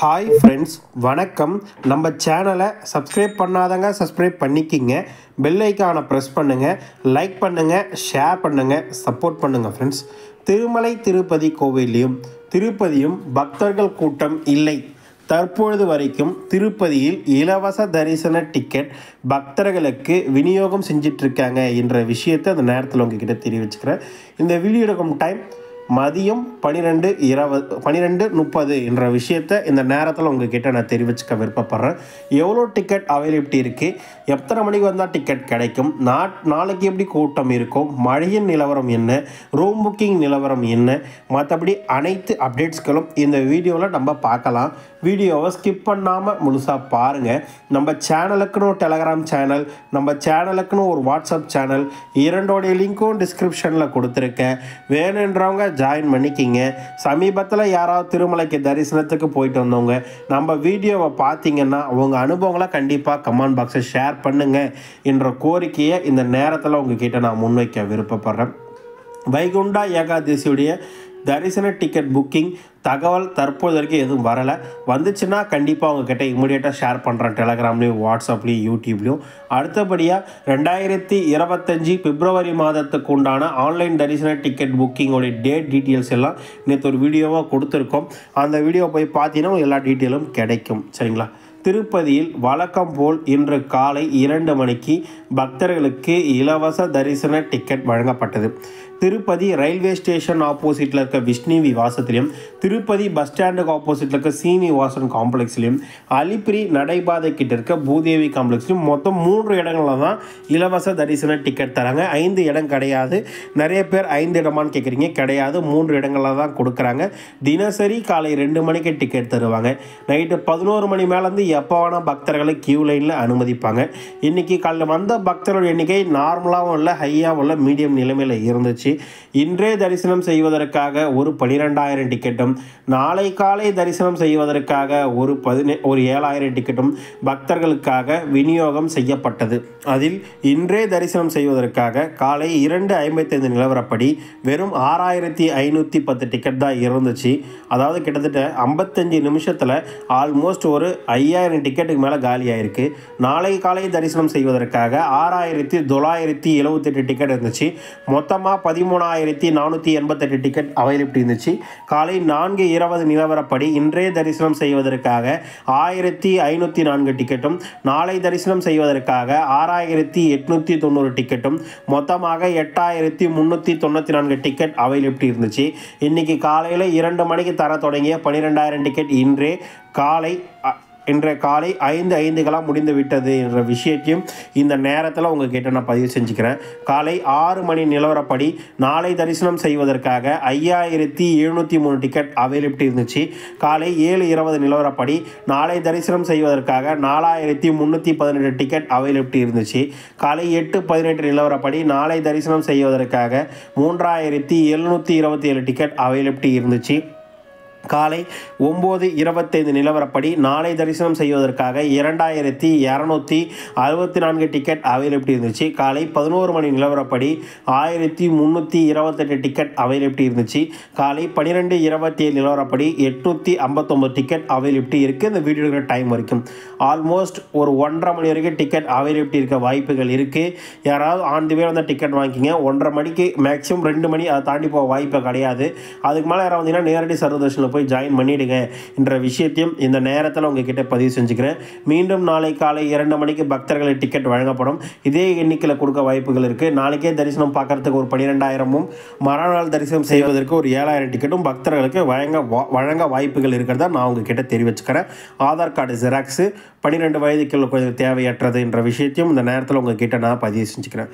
Hi friends, வணக்கம். நம்ம சேனலை சப்ஸ்கிரைப் பண்ணாதங்க சப்ஸ்கிரைப் பண்ணிக்கிங்க. பெல் ஐக்கானை ப்ரெஸ் பண்ணுங்கள், லைக் பண்ணுங்கள், ஷேர் பண்ணுங்கள், சப்போர்ட் பண்ணுங்கள் ஃப்ரெண்ட்ஸ். திருமலை திருப்பதி கோவிலையும் திருப்பதியும் பக்தர்கள் கூட்டம் இல்லை. தற்பொழுது வரைக்கும் திருப்பதியில் இலவச தரிசன டிக்கெட் பக்தர்களுக்கு விநியோகம் செஞ்சிட்ருக்காங்க என்ற விஷயத்தை அந்த நேரத்தில் உங்ககிட்ட தெரிவிச்சுக்கிறேன். இந்த வீடியோ எடுக்கும் டைம் மதியம் 12:30 என்ற விஷயத்தை இந்த நேரத்தில் உங்ககிட்ட நான் தெரிவிச்சுக்க விருப்பப்படுறேன். எவ்வளோ டிக்கெட் அவைலபிலிட்டி இருக்குது, எத்தனை மணிக்கு வந்தால் டிக்கெட் கிடைக்கும், நாளைக்கு எப்படி கூட்டம் இருக்கும், மழையின் நிலவரம் என்ன, ரூம் புக்கிங் நிலவரம் என்ன, மற்றபடி அனைத்து அப்டேட்ஸ்களும் இந்த வீடியோவில் நம்ம பார்க்கலாம். வீடியோவை ஸ்கிப் பண்ணாமல் முழுசாக பாருங்கள். நம்ம சேனலுக்குன்னு ஒரு டெலகிராம் சேனல், நம்ம சேனலுக்குன்னு ஒரு வாட்ஸ்அப் சேனல், இரண்டோடைய லிங்க்கும் டிஸ்கிரிப்ஷனில் கொடுத்துருக்கேன். வேணுன்றவங்க ஜாயின் பண்ணிக்கிங்க. சமீபத்தில் யாராவது திருமலைக்கு தரிசனத்துக்கு போயிட்டு வந்தவங்க நம்ம வீடியோவை பார்த்தீங்கன்னா அவங்க அனுபவங்களை கண்டிப்பாக கமெண்ட் பாக்ஸை ஷேர் பண்ணுங்கள் என்ற கோரிக்கையை இந்த நேரத்தில் உங்ககிட்ட நான் முன்வைக்க விருப்பப்படுறேன். வைகுண்டா ஏகாதசியுடைய தரிசன டிக்கெட் புக்கிங் தகவல் தற்போது வரைக்கும் எதுவும் வரலை. வந்துச்சுன்னா கண்டிப்பாக உங்ககிட்ட இமீடியட்டாக ஷேர் பண்ணுறேன், டெலகிராம்லேயும் வாட்ஸ்அப்லேயும் யூடியூப்லேயும். அடுத்தபடியாக 2025 பிப்ரவரி மாதத்துக்கு உண்டான ஆன்லைன் தரிசன டிக்கெட் புக்கிங்கோடைய டேட் டீட்டெயில்ஸ் எல்லாம் நேற்று ஒரு வீடியோவாக கொடுத்துருக்கோம். அந்த வீடியோ போய் பார்த்தீங்கன்னா எல்லா டீட்டெயிலும் கிடைக்கும். சரிங்களா? திருப்பதியில் வழக்கம் போல் இன்று காலை 2 மணிக்கு பக்தர்களுக்கு இலவச தரிசன டிக்கெட் வழங்கப்பட்டது. திருப்பதி ரயில்வே ஸ்டேஷன் ஆப்போசிட்டில் இருக்க விஷ்ணுவி வாசத்திலையும், திருப்பதி பஸ் ஸ்டாண்டுக்கு ஆப்போசிட்டில் இருக்க சீனிவாசன் காம்ப்ளெக்ஸ்லையும், அலிப்பிரி நடைபாதை கிட்ட இருக்க பூதேவி காம்ப்ளெக்ஸ்லையும் மொத்தம் 3 இடங்களில் தான் இலவச தரிசன டிக்கெட் தராங்க. 5 இடம் கிடையாது. நிறைய பேர் 5 இடமான்னு கேட்குறீங்க. கிடையாது, 3 இடங்களில் தான் கொடுக்குறாங்க. தினசரி காலை 2 மணிக்கு டிக்கெட் தருவாங்க. நைட்டு 11 மணி மேலேருந்து எப்போ வேணால் பக்தர்களை கியூ லைனில் அனுமதிப்பாங்க. இன்றைக்கி காலையில் வந்த பக்தர்கள் எண்ணிக்கை நார்மலாகவும் இல்லை, ஹையாகவும் இல்லை, மீடியம் நிலைமையில் இருந்துச்சு. இன்றே தரிசனம் செய்வதற்காக ஒரு 12,000 டிக்கெட்டும், நாளை காலை தரிசனம் செய்வதற்காக ஒரு 7,000 டிக்கெட்டும் பக்தர்களுக்காக விநியோகம் செய்யப்பட்டது. அதில் இன்றே தரிசனம் செய்வதற்காக காலை 2:55 நிலவரப்படி வெறும் 6,510 டிக்கெட் தான் இருந்துச்சு. அதாவது கிட்டத்தட்ட 55 நிமிஷத்தில் ஆல்மோஸ்ட் ஒரு 5,000 டிக்கெட்டுக்கு மேலே காலியாயிருக்கு. நாளை காலை தரிசனம் செய்வதற்காக 6,978 டிக்கெட் இருந்துச்சு. மொத்தமாக 13,488 டிக்கெட் அவைலபிலிட்டி இருந்துச்சு. காலை 4:20 நிலவரப்படி இன்றைய தரிசனம் செய்வதற்காக 1,504 டிக்கெட்டும், நாளை தரிசனம் செய்வதற்காக 6,890 டிக்கெட்டும், மொத்தமாக 8,394 டிக்கெட் அவைலபிலிட்டி இருந்துச்சு. இன்றைக்கி காலையில் 2 மணிக்கு தர தொடங்கிய 12,000 டிக்கெட் இன்றைய காலை 5:05 முடிந்து விட்டது என்ற விஷயத்தையும் இந்த நேரத்தில் உங்ககிட்ட நான் பதிவு செஞ்சுக்கிறேன். காலை 6 மணி நிலவரப்படி நாளை தரிசனம் செய்வதற்காக 5,703 டிக்கெட் அவைலபிலிட்டி இருந்துச்சு. காலை 7:20 நிலவரப்படி நாளை தரிசனம் செய்வதற்காக 4,318 டிக்கெட் அவைலபிலிட்டி இருந்துச்சு. காலை 8:18 நிலவரப்படி நாளை தரிசனம் செய்வதற்காக 3,727 டிக்கெட் அவைலபிலிட்டி இருந்துச்சு. காலை 9:25 நிலவரப்படி நாளை தரிசனம் செய்வதற்காக 2,264 டிக்கெட் அவைலபிலிட்டி இருந்துச்சு. காலை 11 மணி நிலவரப்படி 1,328 டிக்கெட் அவைலபிலிட்டி இருந்துச்சு. காலை 12:27 நிலவரப்படி 859 டிக்கெட் அவைலபிலிட்டி இருக்குது. இந்த வீடியோ டைம் வரைக்கும் ஆல்மோஸ்ட் ஒரு 1:30 மணி வரைக்கும் டிக்கெட் அவைலபிலிட்டி இருக்க வாய்ப்புகள் இருக்குது. யாராவது ஆன் தி வே வந்து டிக்கெட் வாங்கிக்கிங்க. 1:30 மணிக்கு மேக்ஸிமம் 2 மணி அதை தாண்டி போக வாய்ப்பு கிடையாது. அதுக்கு மேலே யாராவது வந்தீங்கன்னா நேரடி சர்வதர்ஷனில் போய் ஜாயின் பண்ணிடுங்க என்ற விஷயத்தையும் இந்த நேரத்தில் உங்ககிட்ட பதிவு செஞ்சுக்கிறேன். மீண்டும் நாளை காலை 2 மணிக்கு பக்தர்களுக்கு டிக்கெட் வழங்கப்படும். இதே எண்ணிக்கையில் கொடுக்க வாய்ப்புகள் இருக்குது. நாளைக்கே தரிசனம் பார்க்கறதுக்கு ஒரு 12,000ம், மறுநாள் தரிசனம் செய்வதற்கு ஒரு 7,000 டிக்கெட்டும் பக்தர்களுக்கு வழங்க வாய்ப்புகள் இருக்கிறதா நான் உங்ககிட்ட தெரிவிச்சுக்கிறேன். ஆதார் கார்டு ஜெராக்ஸு 12 வயதுக்கு கொஞ்சம் தேவையற்றது என்ற விஷயத்தையும் இந்த நேரத்தில் உங்ககிட்ட நான் பதிவு செஞ்சுக்கிறேன்.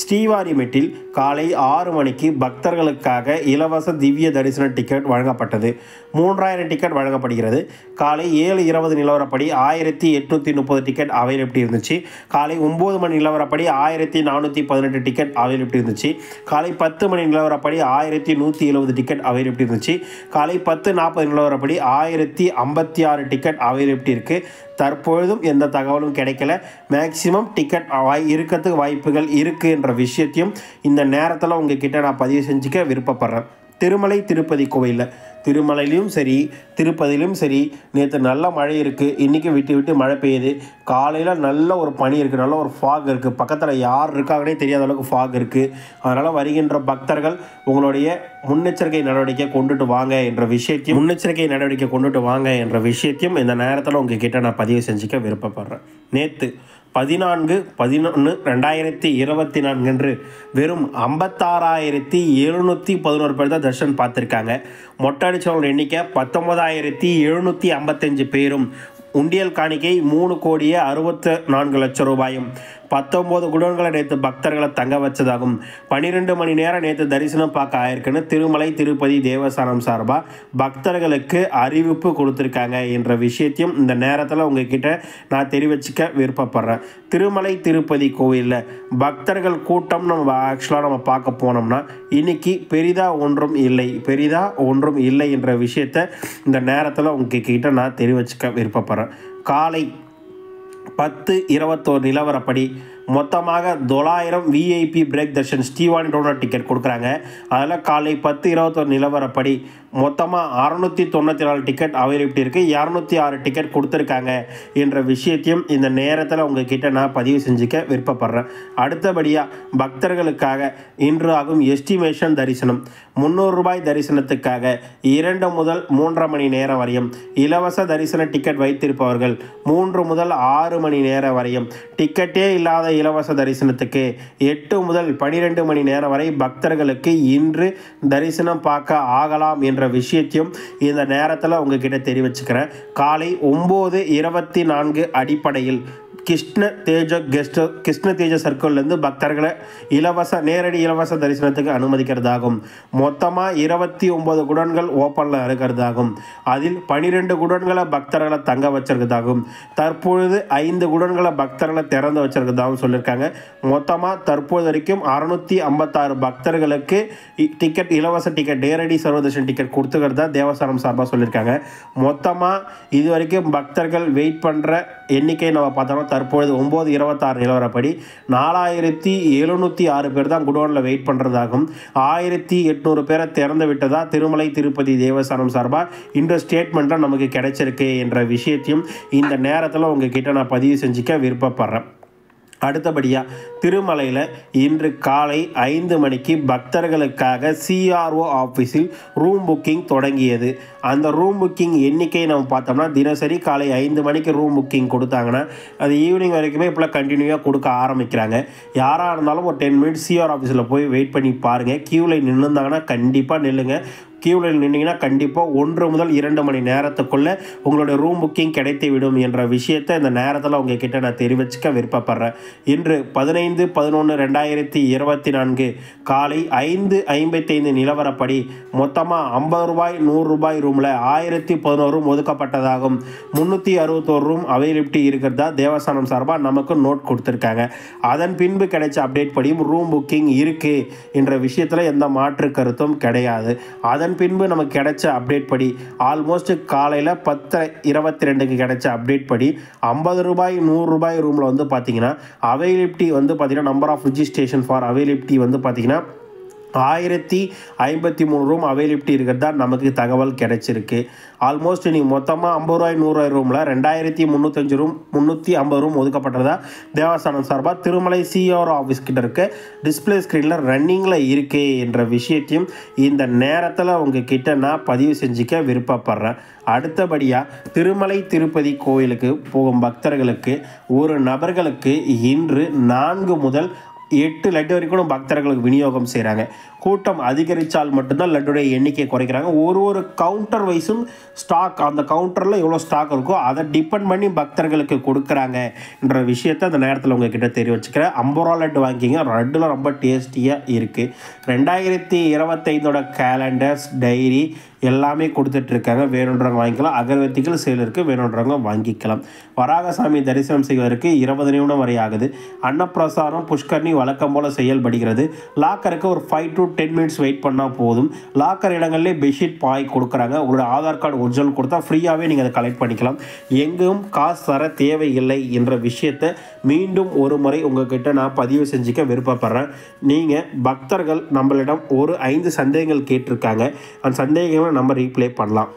ஸ்ரீவாரிமெட்டில் காலை 6 மணிக்கு பக்தர்களுக்காக இலவச திவ்ய தரிசன டிக்கெட் வழங்கப்பட்டது. 3,000 டிக்கெட் வழங்கப்படுகிறது. காலை 7:20 நிலவரப்படி 1,830 டிக்கெட் அவைலபிலிட்டி இருந்துச்சு. காலை 9 மணி நிலவரப்படி 1,418 டிக்கெட் அவைலபிலிட்டி இருந்துச்சு. காலை 10 மணி நிலவரப்படி 1,170 டிக்கெட் அவைலபிலிட்டி இருந்துச்சு. காலை 10:40 நிலவரப்படி 1,056 டிக்கெட் அவைலபிலிட்டி இருக்குது. தற்பொழுதும் எந்த தகவலும் கிடைக்கல. மேக்சிமம் டிக்கெட் இருக்கிறதுக்கு வாய்ப்புகள் இருக்குது என்ற விஷயத்தையும் இந்த நேரத்தில் உங்ககிட்ட நான் பதிவு செஞ்சுக்க விருப்பப்படுறேன். திருமலை திருப்பதி கோவிலில் திருமலையிலும் சரி திருப்பதியிலும் சரி நேற்று நல்ல மழை இருக்குது, இன்றைக்கி விட்டு விட்டு மழை பெய்யுது. காலையில் நல்ல ஒரு பனி இருக்குது, நல்ல ஒரு ஃபாக் இருக்குது, பக்கத்தில் யார் இருக்காங்கன்னே தெரியாத அளவுக்கு ஃபாக் இருக்குது. அதனால் வருகின்ற பக்தர்கள் உங்களுடைய முன்னெச்சரிக்கை நடவடிக்கை கொண்டுட்டு வாங்க என்ற விஷயத்தையும் இந்த நேரத்தில் உங்ககிட்ட நான் பதிவு செஞ்சுக்க விருப்பப்படுறேன். நேற்று 14/11/2024 அன்று வெறும் 56,711 பேர் தான் தர்ஷன் பார்த்துருக்காங்க. மொட்டை அடித்தவங்களோட எண்ணிக்கை 19,755 பேரும். உண்டியல் காணிக்கை 3,64,00,000 ரூபாயும். 19 குடோன்களை நேற்று பக்தர்களை தங்க வச்சதாகும். 12 மணி நேரம் நேற்று தரிசனம் பார்க்க ஆயிருக்குன்னு திருமலை திருப்பதி தேவஸ்தானம் சார்பாக பக்தர்களுக்கு அறிவிப்பு கொடுத்துருக்காங்க என்ற விஷயத்தையும் இந்த நேரத்தில் உங்ககிட்ட நான் தெரிவிச்சுக்க விருப்பப்படுறேன். திருமலை திருப்பதி கோவிலில் பக்தர்கள் கூட்டம் நம்ம பார்க்க போனோம்னா இன்னைக்கு பெரிதாக ஒன்றும் இல்லை என்ற விஷயத்தை இந்த நேரத்தில் உங்ககிட்ட நான் தெரிவிச்சுக்க விருப்பப்படுறேன். காலை 10:21 நிலவரப்படி மொத்தமாக 900 விஐபி பிரேக் தர்ஷன் ஸ்டீவான் டோனர் டிக்கெட் கொடுக்குறாங்க. அதில் காலை 10:21 நிலவரப்படி மொத்தமாக 694 டிக்கெட் அவைலபிலிட்டி இருக்குது. 206 டிக்கெட் கொடுத்துருக்காங்க என்ற விஷயத்தையும் இந்த நேரத்தில் உங்ககிட்ட நான் பதிவு செஞ்சுக்க விருப்பப்படுறேன். அடுத்தபடியாக பக்தர்களுக்காக இன்று ஆகும் எஸ்டிமேஷன் தரிசனம் 300 ரூபாய் தரிசனத்துக்காக 2 முதல் 3.5 மணி நேரம் வரையும், இலவச தரிசன டிக்கெட் வைத்திருப்பவர்கள் 3 முதல் 6 மணி நேரம் வரையும், டிக்கெட்டே இல்லாத இலவச தரிசனத்துக்கு 8 முதல் 12 மணி நேரம் வரை பக்தர்களுக்கு இன்று தரிசனம் பார்க்க ஆகலாம் என்ற விஷயத்தையும் இந்த நேரத்தில் உங்ககிட்ட தெரிவிச்சுக்கிறேன். காலை 9:24 அடிப்படையில் கிருஷ்ண தேஜ சர்க்கிள்லேருந்து பக்தர்களை நேரடி இலவச தரிசனத்துக்கு அனுமதிக்கிறதாகும். மொத்தமாக 29 குடோன்கள் ஓப்பனில் இருக்கிறதாகும். அதில் 12 குடோன்களை பக்தர்களை தங்க வச்சிருக்கிறதாகும். தற்பொழுது 5 குடோன்களை பக்தர்களை திறந்து வச்சிருக்கிறதாகவும் சொல்லியிருக்காங்க. மொத்தமாக தற்போது வரைக்கும் 656 பக்தர்களுக்கு இலவச டிக்கெட் நேரடி சர்வதர்ஷன் டிக்கெட் கொடுத்துக்கிறதா தேவஸ்தானம் சார்பாக சொல்லியிருக்காங்க. மொத்தமாக இது வரைக்கும் பக்தர்கள் வெயிட் பண்ணுற எண்ணிக்கை நம்ம பார்த்தோம்னா தற்பொழுது 9:26 நிலவரப்படி 4,706 பேர் தான் குடோனில் வெயிட் பண்ணுறதாகும். 1,800 பேரை திறந்து விட்டதா திருமலை திருப்பதி தேவஸ்தானம் சார்பாக இன்று ஸ்டேட்மெண்ட்டாக நமக்கு கிடைச்சிருக்கு என்ற விஷயத்தையும் இந்த நேரத்தில் உங்ககிட்ட நான் பதிவு செஞ்சுக்க விருப்பப்படுறேன். அடுத்தபடியாக திருமலையில் இன்று காலை 5 மணிக்கு பக்தர்களுக்காக சிஆர்ஓ ஆஃபீஸில் ரூம் புக்கிங் தொடங்கியது. அந்த ரூம் புக்கிங் எண்ணிக்கை நம்ம பார்த்தோம்னா தினசரி காலை 5 மணிக்கு ரூம் புக்கிங் கொடுத்தாங்கன்னா அது ஈவினிங் வரைக்குமே இப்போலாம் கண்டினியூவாக கொடுக்க ஆரம்பிக்கிறாங்க. யாராக இருந்தாலும் ஒரு 10 மினிட்ஸ் சிஆர் ஆஃபீஸில் போய் வெயிட் பண்ணி பாருங்கள். க்யூவில் நின்றுந்தாங்கன்னா கண்டிப்பாக நில்லுங்க. க்யூவில் நின்னீங்கன்னா கண்டிப்பாக 1 முதல் 2 மணி நேரத்துக்குள்ளே உங்களுடைய ரூம் புக்கிங் கிடைத்து விடும் என்ற விஷயத்தை இந்த நேரத்தில் உங்ககிட்ட நான் தெரிவிச்சுக்க விருப்பப்படுறேன். இன்று 15/11/2024 காலை 5:55 நிலவரப்படி மொத்தமாக 50 ரூபாய் 100 ரூபாய் ரூமில் 1011 ரூம் ஒதுக்கப்பட்டதாகும். 361 ரூம் அவைலபிலிட்டி இருக்கிறதா தேவஸ்தானம் சார்பாக நமக்கு நோட் கொடுத்துருக்காங்க. அதன் பின்பு கிடைச்ச அப்டேட் படியும் ரூம் புக்கிங் இருக்குது என்ற விஷயத்தில் எந்த மாற்று கருத்தும் கிடையாது. அதன் பின்பு நமக்கு கிடைச்ச அப்டேட் படி ஆல்மோஸ்ட் காலையில் 10:22 கிடைச்ச அப்டேட் படி 50 ரூபாய் 100 ரூபாய் ரூமில் வந்து பார்த்தீங்கன்னா அவைலபிலிட்டி வந்து பார்த்தீங்கன்னா number of registration for availability வந்து பார்த்தீங்கன்னா 1053 ரூம் அவைலபிலிட்டி இருக்கிறதா நமக்கு தகவல் கிடைச்சிருக்கு. ஆல்மோஸ்ட் நீங்கள் மொத்தமாக 50 ரூபாய் 100 ரூபாய் ரூமில் 2,305 ரூம் 350 ரூம் ஒதுக்கப்பட்டதா தேவஸ்தானம் சார்பாக திருமலை சிஆர் ஆஃபீஸ் கிட்ட இருக்க டிஸ்பிளே ஸ்க்ரீனில் ரன்னிங்கில் இருக்கு என்ற விஷயத்தையும் இந்த நேரத்தில் உங்ககிட்ட நான் பதிவு செஞ்சுக்க விருப்பப்படுறேன். அடுத்தபடியாக திருமலை திருப்பதி கோயிலுக்கு போகும் பக்தர்களுக்கு ஒரு நபர்களுக்கு இன்று 4 முதல் 8 லட்டு வரைக்கும் பக்தர்களுக்கு விநியோகம் செய்கிறாங்க. கூட்டம் அதிகரித்தால் மட்டும்தான் லட்டுடைய எண்ணிக்கை குறைக்கிறாங்க. ஒரு கவுண்டர் வைஸும் ஸ்டாக் அந்த கவுண்டரில் எவ்வளோ ஸ்டாக் இருக்கோ அதை டிபெண்ட் பண்ணி பக்தர்களுக்கு கொடுக்குறாங்க என்ற விஷயத்தை அந்த நேரத்தில் உங்ககிட்ட தெரிவிச்சுக்கிறேன். 50 ரூபா லட்டு வாங்கிக்கிங்க. லட்டில் ரொம்ப டேஸ்டியாக இருக்குது. 2025 கேலண்டர்ஸ் டைரி எல்லாமே கொடுத்துட்ருக்காங்க. வேணுன்றவங்க வாங்கிக்கலாம். அகர்வத்திகள் சேல் இருக்குது, வேணுன்றவங்க வாங்கிக்கலாம். வராகசாமி தரிசனம் செய்வதற்கு 20 நிமிடம் வரை ஆகுது. அன்னப்பிரசாதம் புஷ்கர்ணி வழக்கம் போல் செயல்படுகிறது. லாக்கருக்கு ஒரு 5 to 10 மினிட்ஸ் வெயிட் பண்ணால் போதும். லாக்கர் இடங்கள்லேயே பெட்ஷீட் பாய் கொடுக்குறாங்க. உங்களோட ஆதார் கார்டு ஒரிஜினல் கொடுத்தா ஃப்ரீயாகவே நீங்கள் அதை கலெக்ட் பண்ணிக்கலாம். எங்கும் காசு தர தேவையில்லை என்ற விஷயத்தை மீண்டும் ஒரு முறை உங்ககிட்ட நான் பதிவு செஞ்சுக்க விருப்பப்படுறேன். நீங்கள் பக்தர்கள் நம்மளிடம் ஒரு 5 சந்தேகங்கள் கேட்டிருக்காங்க. அந்த சந்தேகங்களை நம்ம ரீப்ளே பண்ணலாம்.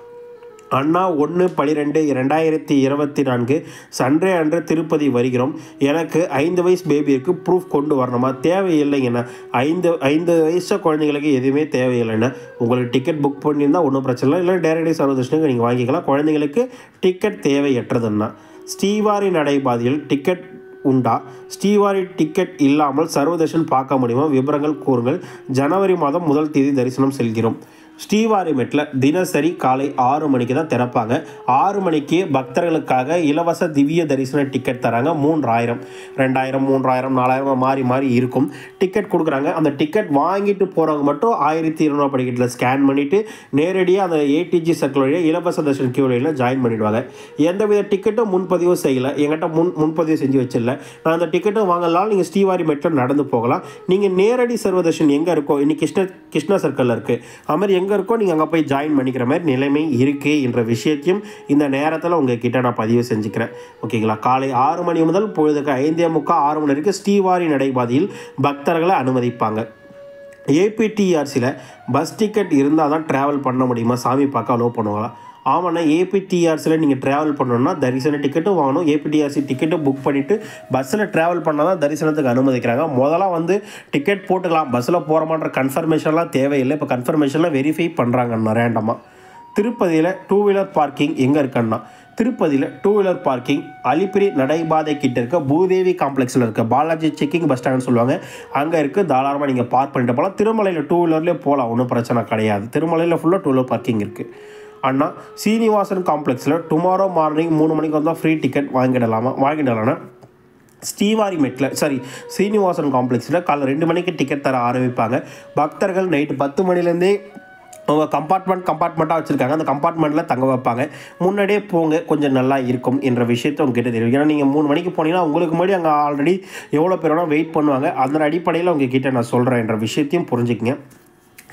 அண்ணா 1/12/2024 சண்டே அன்று திருப்பதி வருகிறோம். எனக்கு 5 வயசு பேபிக்கு ப்ரூஃப் கொண்டு வரணுமா? தேவையில்லைங்கண்ணா. 5 வயசு குழந்தைங்களுக்கு எதுவுமே தேவையில்லைண்ணா. உங்களுக்கு டிக்கெட் புக் பண்ணியிருந்தால் ஒன்றும் பிரச்சனை இல்லை. இல்லை டைரக்ட் சர்வதர்ஷனுக்கு நீங்கள் வாங்கிக்கலாம். குழந்தைங்களுக்கு டிக்கெட் தேவையற்றதுன்னா. ஸ்ரீவாரி நடைபாதையில் டிக்கெட் உண்டா? ஸ்ரீவாரி டிக்கெட் இல்லாமல் சர்வதர்ஷன் பார்க்க முடியுமா? விவரங்கள் கூறுங்கள். ஜனவரி மாதம் 1 தேதி தரிசனம் செல்கிறோம். ஸ்ரீவாரிமெட்டில் தினசரி காலை 6 மணிக்கு தான் திறப்பாங்க. 6 மணிக்கு பக்தர்களுக்காக இலவச திவ்ய தரிசன டிக்கெட் தராங்க. 3000, 2000, 3000, 4000 மாறி மாறி இருக்கும். டிக்கெட் கொடுக்குறாங்க. அந்த டிக்கெட் வாங்கிட்டு போகிறவங்க மட்டும் 1200 படிக்கட்டில் ஸ்கேன் பண்ணிவிட்டு நேரடியாக அந்த ஏடிஜி சர்க்கிள் வழியாக இலவச தரிசன கியூ வழியில் ஜாயின் பண்ணிவிடுவாங்க. எந்தவித டிக்கெட்டும் முன்பதிவும் செய்யலை. என்கிட்ட முன்பதிவு செஞ்சு வச்சிடல. நான் அந்த டிக்கெட்டும் வாங்கலாம். நீங்கள் ஸ்ரீவாரிமெட்டில் நடந்து போகலாம். நீங்கள் நேரடி சர்வதர்ஷன் எங்கே இருக்கோ, இன்னைக்கு கிருஷ்ணா சர்க்கிளில் இருக்குது. அதுமாதிரி எங்கே இருக்கோ நீங்கள் அங்கே போய் ஜாயின் பண்ணிக்கிற மாதிரி நிலைமை இருக்குது என்ற விஷயத்தையும் இந்த நேரத்தில் உங்ககிட்ட நான் பதிவு செஞ்சுக்கிறேன். ஓகேங்களா? காலை 6 மணி முதல் பொழுதுக்கு 5:45, 6 மணி வரைக்கும் ஸ்ரீவாரி நடைபாதையில் பக்தர்களை அனுமதிப்பாங்க. ஏபிடிஆர்சியில் பஸ் டிக்கெட் இருந்தால் தான் ட்ராவல் பண்ண முடியுமா? சாமி பார்க்க அலோவ் பண்ணுவாங்களா? ஆமாண்ணா. ஏபிடிஆர்சியில் நீங்கள் ட்ராவல் பண்ணணுன்னா தரிசன டிக்கெட்டும் வாங்கணும். ஏபிடிஆர்சி டிக்கெட்டும் புக் பண்ணிவிட்டு பஸ்ஸில் ட்ராவல் பண்ணால் தான் தரிசனத்துக்கு அனுமதிக்கிறாங்க. முதல்ல டிக்கெட் போட்டுக்கலாம், பஸ்ஸில் போகிறோமான்ற கன்ஃபர்மேஷன்லாம் தேவையில்லை. இப்போ கன்ஃபர்மேஷன்லாம் வெரிஃபை பண்ணுறாங்கண்ணா ரேண்டமாக. திருப்பதியில் 2 வீலர் பார்க்கிங் எங்கே இருக்குன்னா, திருப்பதியில் 2 வீலர் பார்க்கிங் அலிப்பிரி நடைபாதை கிட்ட இருக்க பூதேவி காம்ப்ளெக்ஸில் இருக்க பாலாஜி செக்கிங் பஸ் ஸ்டாண்ட்னு சொல்லுவாங்க. அங்கே இருக்குது. தாராளமாக நீங்கள் பார்க் பண்ணிட்டு போகலாம். திருமலையில் 2 வீலர்லேயே போகலாம், ஒன்றும் பிரச்சனை கிடையாது. திருமலையில் ஃபுல்லாக 2 வீலர் பார்க்கிங் இருக்குது. அண்ணா சீனிவாசன் காம்ப்ளெக்ஸில் டுமாரோ மார்னிங் 3 மணிக்கு வந்தால் ஃப்ரீ டிக்கெட் வாங்கிடலாம்னா சீனிவாசன் காம்ப்ளெக்ஸில் காலைல 2 மணிக்கு டிக்கெட் தர ஆரம்பிப்பாங்க. பக்தர்கள் நைட்டு 10 மணிலேருந்தே அவங்க கம்பார்ட்மெண்ட்டாக வச்சுருக்காங்க. அந்த கம்பார்ட்மெண்ட்டில் தங்க வைப்பாங்க. முன்னாடியே போங்க, கொஞ்சம் நல்லா இருக்கும் என்ற விஷயத்தை உங்ககிட்ட தெரியும். ஏன்னா நீங்கள் 3 மணிக்கு போனீங்கன்னா உங்களுக்கு முன்னாடி அங்கே ஆல்ரெடி எவ்வளோ பேர் வேணால் வெயிட் பண்ணுவாங்க. அதன் அடிப்படையில் உங்ககிட்ட நான் சொல்கிறேன் என்ற விஷயத்தையும் புரிஞ்சுக்கங்க.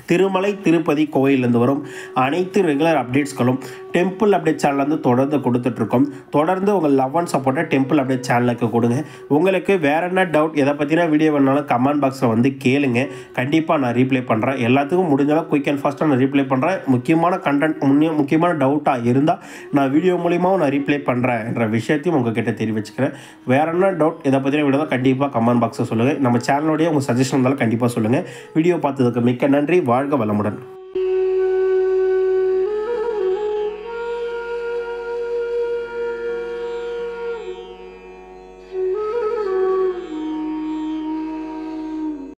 திருமலை திருப்பதி கோயிலேருந்து வரும் அனைத்து ரெகுலர் அப்டேட்ஸ்களும் டெம்பிள் அப்டேட் சேனல்லேருந்து தொடர்ந்து கொடுத்துட்ருக்கோம். தொடர்ந்து உங்கள் லவ் அண்ட் சப்போர்ட்டை டெம்பிள் அப்டேட் சேனலுக்கு கொடுங்க. உங்களுக்கு வேறு என்ன டவுட், எதை பற்றின வீடியோ வேணாலும் கமெண்ட் பாக்ஸில் கேளுங்க. கண்டிப்பாக நான் ரீப்ளை பண்ணுறேன். எல்லாத்துக்கும் முடிஞ்சாலும் குயிக் அண்ட் ஃபாஸ்ட்டாக நான் ரீப்ளை பண்ணுறேன். முக்கியமான கண்டென்ட் முக்கியமான டவுட்டாக இருந்தால் நான் வீடியோ மூலியமாகவும் நான் ரீப்ளை பண்ணுறேன் என்ற விஷயத்தையும் உங்ககிட்ட தெரிவிச்சுக்கிறேன். வேறு என்ன டவுட், எதை பற்றின வீடியோ தான் கண்டிப்பாக கமெண்ட் பாக்ஸில் சொல்லுங்கள். நம்ம சேனலோடைய உங்கள் சஜஷன் இருந்தாலும் கண்டிப்பாக சொல்லுங்கள். வீடியோ பார்த்ததுக்கு மிக்க நன்றி. வாழ்க வளமுடன்.